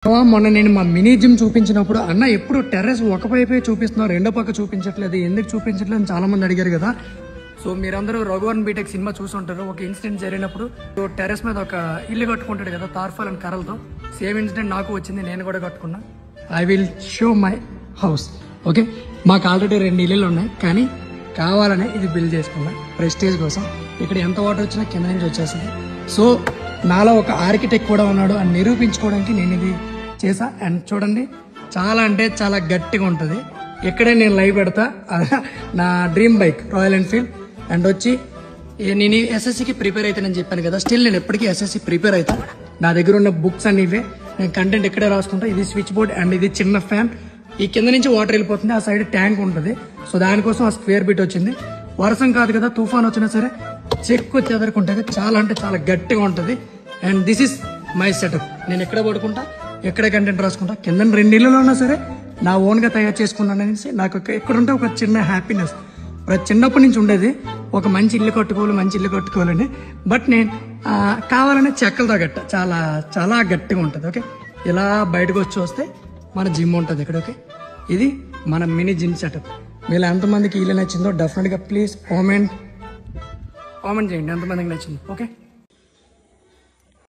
మొన్న నేను మా మినీ జిమ్ చూపించినప్పుడు అన్న ఎప్పుడు టెర్రస్ ఒక వైపే చూపిస్తున్నారు, రెండో పక్క చూపించట్లేదు, ఎందుకు చూపించట్లేదు అని చాలా మంది అడిగారు కదా. సో మీరందరూ రఘువరన్ బీటెక్ సినిమా చూసుంటారు. ఒక ఇన్సిడెంట్ జరిగినప్పుడు టెర్రస్ మీద ఒక ఇల్లు కట్టుకుంటాడు కదా తార్ఫాల్ అండ్ కర్రలతో. సేమ్ ఇన్సిడెంట్ నాకు వచ్చింది, నేను కూడా కట్టుకున్నా. I will show my house. Okay, మాకు ఆల్రెడీ 2 ఇల్లులు ఉన్నాయి, కానీ కావాలనే ఇది బిల్డ్ చేసుకున్నా ప్రెస్టేజ్ కోసం. ఇక్కడ ఎంత వాటర్ వచ్చినా కింద నుంచి వచ్చేస్తుంది. సో నాలో ఒక ఆర్కిటెక్ట్ కూడా ఉన్నాడు అని నిరూపించుకోవడానికి నేను ఇది చేసా. అండ్ చూడండి, చాలా అంటే చాలా గట్టిగా ఉంటుంది. ఇక్కడే నేను లైవ్ పెడతా. నా dream bike royal Enfield. And వచ్చి నేను ఎస్ఎస్సికి ప్రిపేర్ అవుతానని చెప్పాను కదా, స్టిల్ నేను ఎప్పటికీ ఎస్ఎస్సి ప్రిపేర్ అవుతా. నా దగ్గర ఉన్న బుక్స్ అన్ని ఇవే, నేను కంటెంట్ ఇక్కడే రాసుకుంటా. ఇది స్విచ్ బోర్డ్ అండ్ ఇది చిన్న ఫ్యాన్. ఈ కింద నుంచి వాటర్ వెళ్ళిపోతుంది, ఆ సైడ్ ట్యాంక్ ఉంటుంది. సో దానికోసం ఆ స్క్వేర్ బిట్ వచ్చింది. వర్షం కాదు కదా, తుఫాన్ వచ్చినా సరే చెక్కు చెదరకుంటే చాలా అంటే చాలా గట్టిగా ఉంటుంది. And this is my setup. నేను ఎక్కడ పడుకుంటా, ఎక్కడ కంటెంట్ రాసుకుంటా. కింద 2 ఇళ్ళలో ఉన్నా సరే నా ఓన్గా తయారు చేసుకున్నాను అనేసి నాకు ఎక్కడుంటే ఒక చిన్న హ్యాపీనెస్. చిన్నప్పటి నుంచి ఉండేది ఒక మంచి ఇల్లు కట్టుకోవాలని. బట్ నేను కావాలనే చెక్కలతో గట్ట చాలా చాలా గట్టిగా ఉంటుంది. ఓకే, ఇలా బయటకు వచ్చి వస్తే మన జిమ్ ఉంటుంది ఇక్కడ. ఓకే, ఇది మన మినీ జిమ్ సెటప్. మీరు ఎంతమందికి ఇల్లు నచ్చిందో డెఫినెట్గా ప్లీజ్ కామెంట్ చేయండి ఎంతమందికి నచ్చిందో. ఓకే.